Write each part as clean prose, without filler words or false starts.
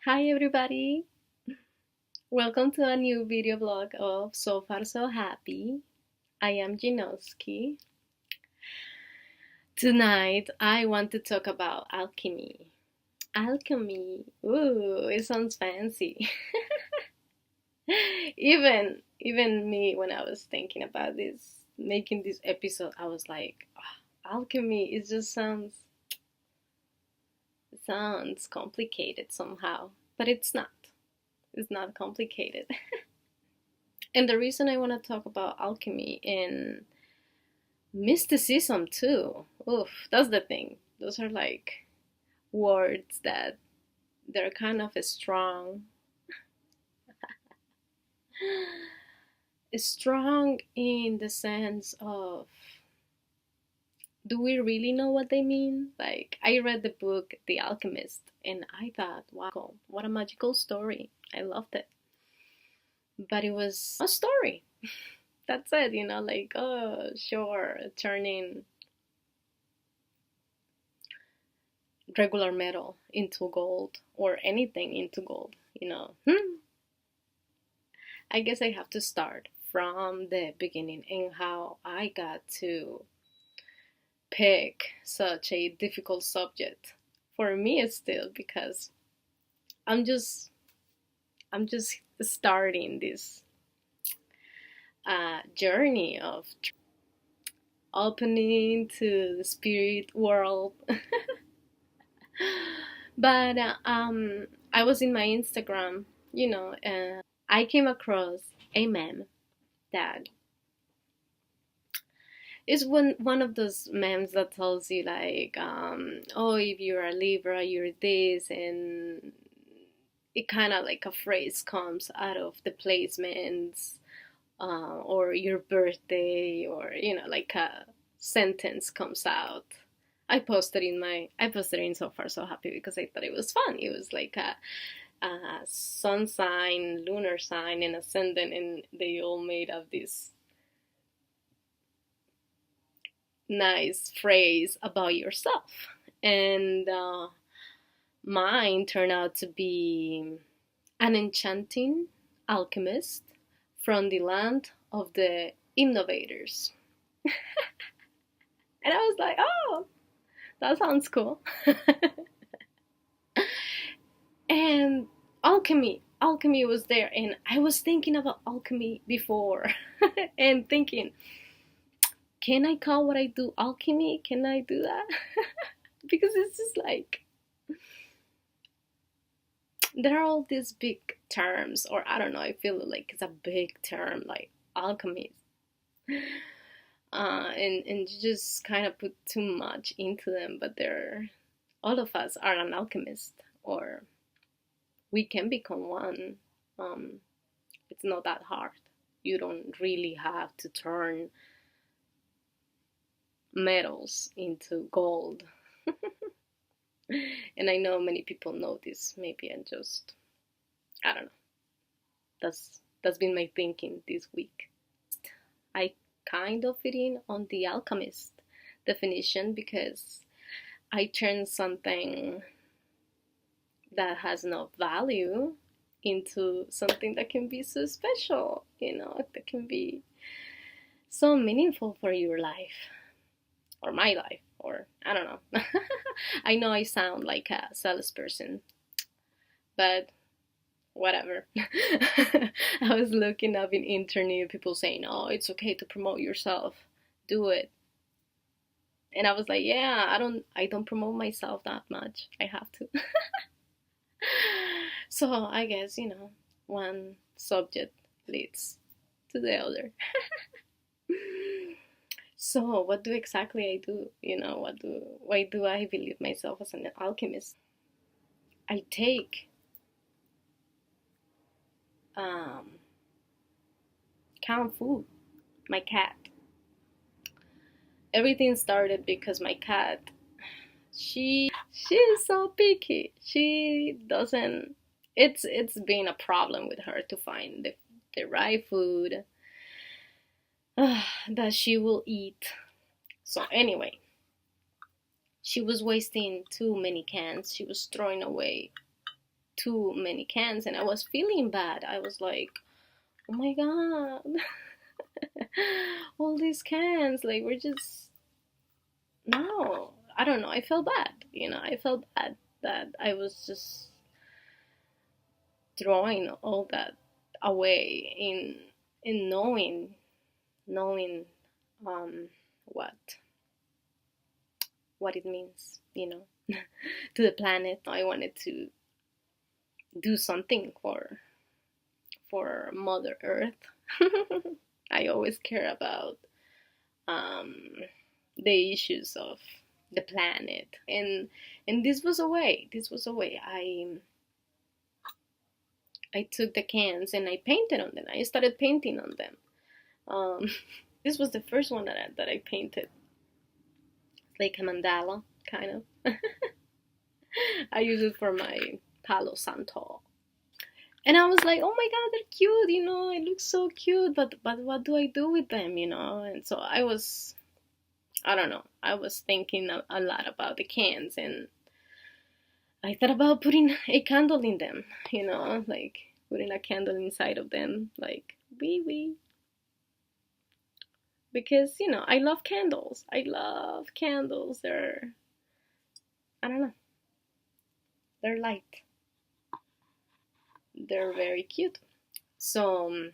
Hi everybody! Welcome to a new video blog of SoFar SoHappy. I am Jinoski. Tonight I want to talk about alchemy. Alchemy. Ooh, it sounds fancy. even me, when I was thinking about making this episode, I was like, alchemy. It just sounds complicated somehow, but it's not. It's not complicated. And the reason I want to talk about alchemy and mysticism too, oof, that's the thing. Those are like words that they're kind of strong. Strong in the sense of, do we really know what they mean? Like, I read the book The Alchemist and I thought, wow, what a magical story. I loved it. But it was a story. That's it, like, oh, sure, turning regular metal into gold or anything into gold. I guess I have to start from the beginning and how I got to pick such a difficult subject for me still, because I'm just starting this journey of opening to the spirit world. But I was in my Instagram, and I came across a meme that is one of those memes that tells you like, oh, if you're a Libra, you're this, and it kind of like a phrase comes out of the placements, or your birthday, or like a sentence comes out. I posted in SoFar SoHappy because I thought it was fun. It was like a sun sign, lunar sign, and ascendant, and they all made of this nice phrase about yourself. And mine turned out to be an enchanting alchemist from the land of the innovators. And I was like, oh, that sounds cool. And alchemy was there, and I was thinking about alchemy before and thinking, can I call what I do alchemy? Can I do that? Because it's just like, there are all these big terms, or I don't know, I feel like it's a big term, like alchemy. And you just kind of put too much into them, but all of us are an alchemist, or we can become one. It's not that hard. You don't really have to turn metals into gold. And I know many people know this. Maybe I don't know. That's been my thinking this week. I kind of fit in on the alchemist definition because I turned something that has no value into something that can be so special, that can be so meaningful for your life, or my life, or I don't know. I know I sound like a salesperson, but whatever. I was looking up in internet, people saying, oh, it's okay to promote yourself, do it. And I was like, yeah, I don't promote myself that much. I have to. So I guess, one subject leads to the other. So what do exactly I do? Why do I believe myself as an alchemist? I take Kung Fu, my cat. Everything started because my cat, she's so picky. She doesn't. It's been a problem with her to find the right food that she will eat. So anyway, she was wasting too many cans. She was throwing away too many cans, and I was feeling bad. I was like, oh my god, all these cans, like, we're just, no, I don't know, I felt bad, I felt bad that I was just throwing all that away in knowing um what it means, to the planet. I wanted to do something for Mother Earth. I always care about um, the issues of the planet, and this was a way. I took the cans and I painted on them. I started painting on them. This was the first one that I painted, like a mandala kind of. I use it for my Palo Santo. And I was like, oh my god, they're cute, it looks so cute, but what do I do with them, And so I don't know, I was thinking a lot about the cans, and I thought about putting a candle in them, like putting a candle inside of them, like, wee wee. Because, I love candles. I love candles. I don't know, they're light. They're very cute. So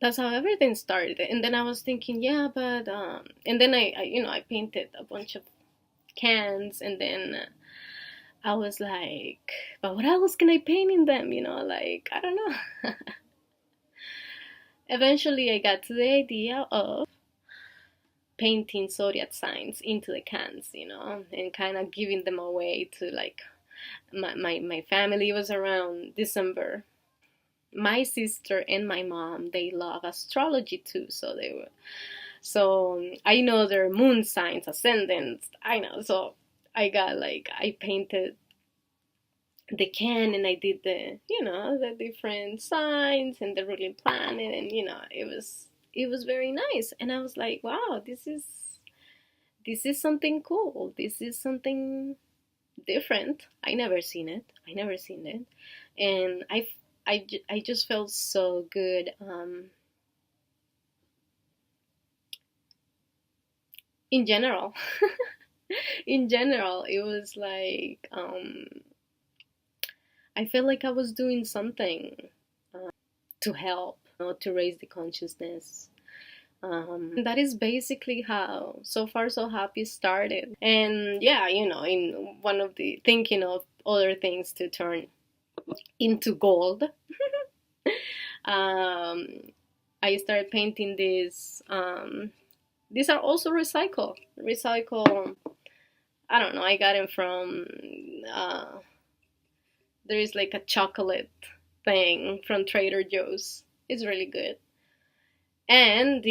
that's how everything started. And then I was thinking, yeah, but and then I painted a bunch of cans, and then I was like, but what else can I paint in them? Like, I don't know. Eventually, I got to the idea of painting zodiac signs into the cans, and kind of giving them away to, like, my family. Was around December. My sister and my mom, they love astrology too, so I know their moon signs, ascendants, I know. So I painted the can, and I did the different signs and the ruling planet, and it was very nice. And I was like, wow, this is something cool. This is something different. I never seen it. And I just felt so good. In general, it was like, I felt like I was doing something to help, to raise the consciousness. That is basically how So Far So Happy started. And yeah, in one of the thinking of other things to turn into gold, I started painting these. These are also recycle. I don't know. I got them from. There is like a chocolate thing from Trader Joe's. It's really good. And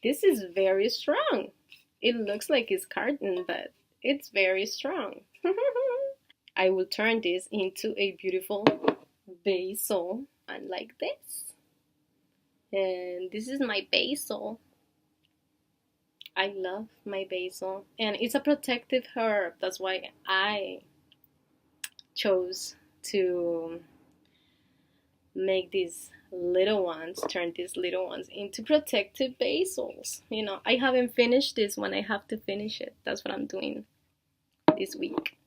this is very strong. It looks like it's carton, but it's very strong. I will turn this into a beautiful basil, and like this. And this is my basil. I love my basil, and it's a protective herb. That's why I chose to make these little ones, turn these little ones into protective basils. I haven't finished this one. I have to finish it. That's what I'm doing this week.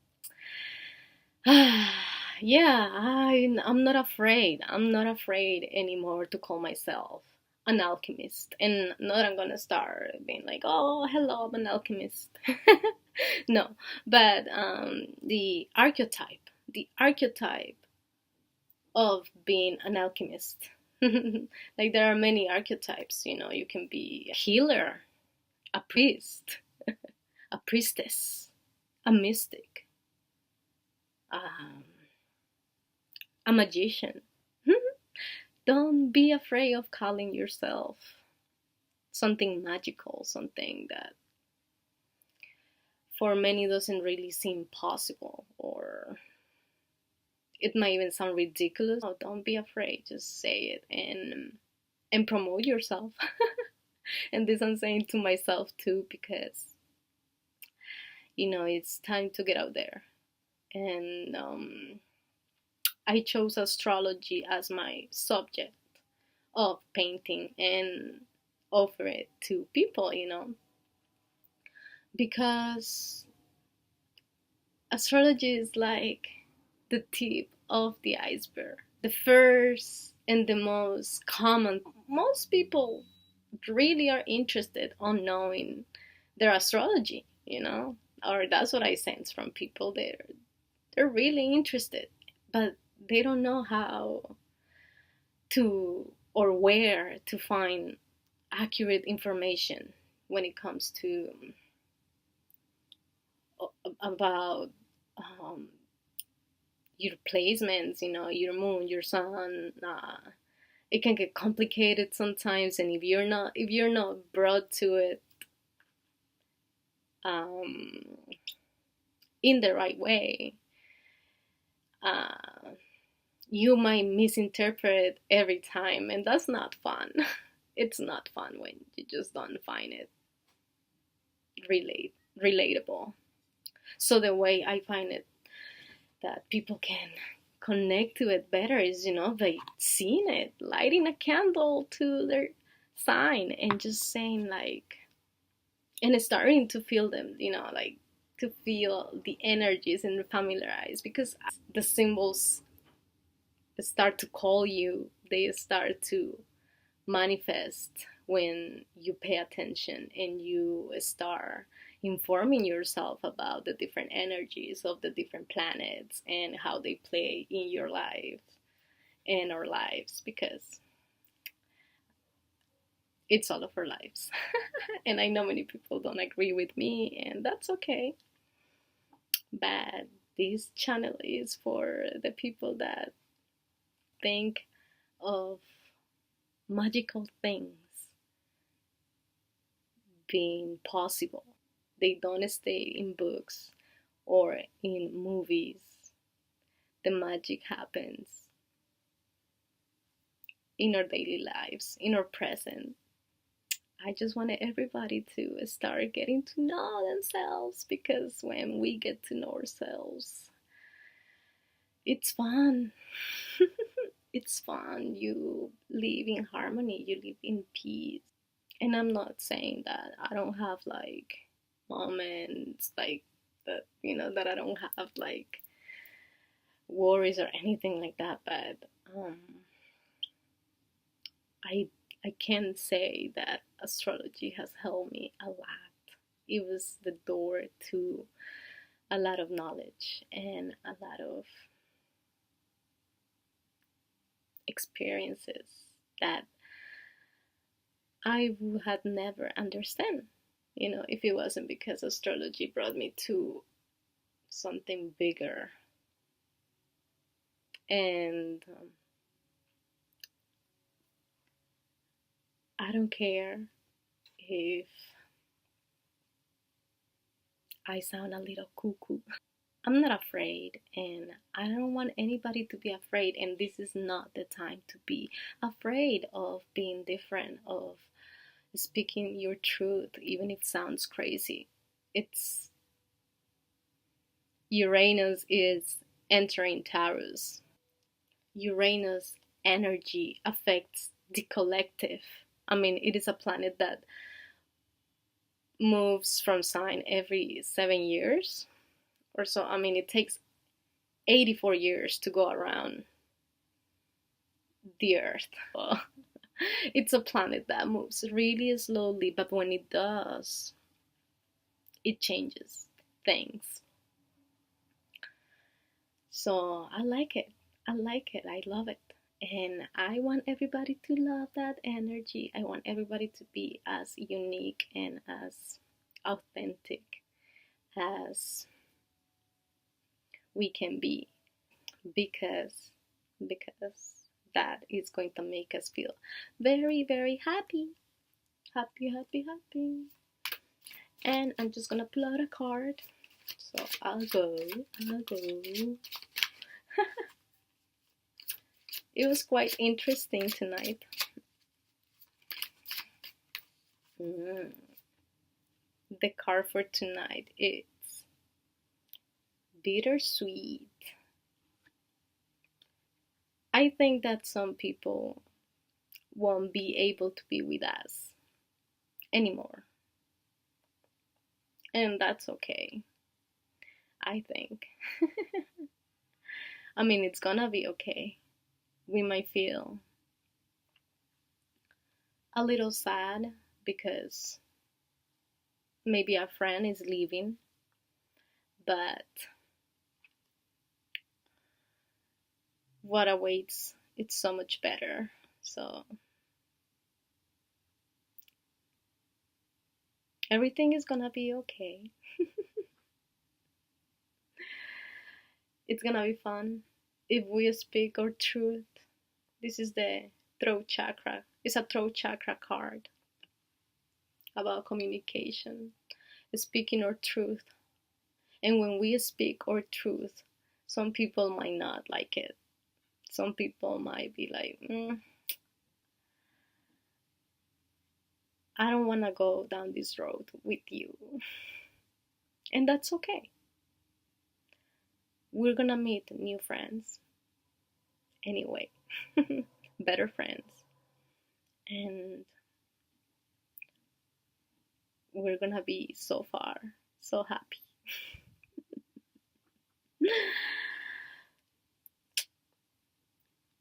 Yeah, I'm not afraid. I'm not afraid anymore to call myself an alchemist. And not I'm gonna start being like, oh, hello, I'm an alchemist. No, but the archetype of being an alchemist. Like, there are many archetypes. You can be a healer, a priest, a priestess, a mystic, a magician. Don't be afraid of calling yourself something magical, something that for many doesn't really seem possible, or it might even sound ridiculous. Oh, don't be afraid. Just say it and promote yourself. And this I'm saying to myself too, because it's time to get out there. And I chose astrology as my subject of painting and offer it to people, because astrology is like the tip of the iceberg. The first and the most common, most people really are interested on knowing their astrology, or that's what I sense from people. They're really interested, but they don't know how to or where to find accurate information when it comes to about your placements, your moon, your sun. It can get complicated sometimes, and if you're not brought to it um, in the right way, uh, you might misinterpret every time, and that's not fun. It's not fun when you just don't find it relatable. So the way I find it that people can connect to it better is, by seeing it, lighting a candle to their sign and just saying like, and starting to feel them, like to feel the energies and familiarize, because the symbols start to call you, they start to manifest when you pay attention and you start informing yourself about the different energies of the different planets and how they play in your life and our lives, because it's all of our lives. And I know many people don't agree with me, and that's okay. But this channel is for the people that think of magical things being possible. They don't stay in books or in movies. The magic happens in our daily lives, in our present. I just wanted everybody to start getting to know themselves, because when we get to know ourselves, it's fun. It's fun. You live in harmony, you live in peace. And I'm not saying that I don't have like moments like that, that I don't have like worries or anything like that, but I can say that astrology has helped me a lot. It was the door to a lot of knowledge and a lot of experiences that I would have never understand, if it wasn't because astrology brought me to something bigger. And I don't care if I sound a little cuckoo. I'm not afraid, and I don't want anybody to be afraid, and this is not the time to be afraid of being different, of speaking your truth, even if it sounds crazy. It's Uranus is entering Taurus. Uranus energy affects the collective. I mean, it is a planet that moves from sign every 7 years or so. I mean, it takes 84 years to go around the Earth. Well, it's a planet that moves really slowly, but when it does, it changes things. So I like it. I like it. I love it. And I want everybody to love that energy. I want everybody to be as unique and as authentic as we can be, because that is going to make us feel very, very happy. Happy, happy, happy. And I'm just gonna pull out a card. So I'll go. It was quite interesting tonight. The card for tonight is Bittersweet. I think that some people won't be able to be with us anymore. And that's okay, I think. I mean, it's gonna be okay. We might feel a little sad because maybe a friend is leaving, but what awaits, it's so much better. So everything is gonna be okay. It's gonna be fun if we speak our truth. This is the throat chakra. It's a throat chakra card about communication, speaking our truth. And when we speak our truth, some people might not like it. Some people might be like, I don't want to go down this road with you. And that's okay. We're gonna meet new friends anyway, better friends. And we're gonna be so far so happy.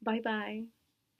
Bye bye.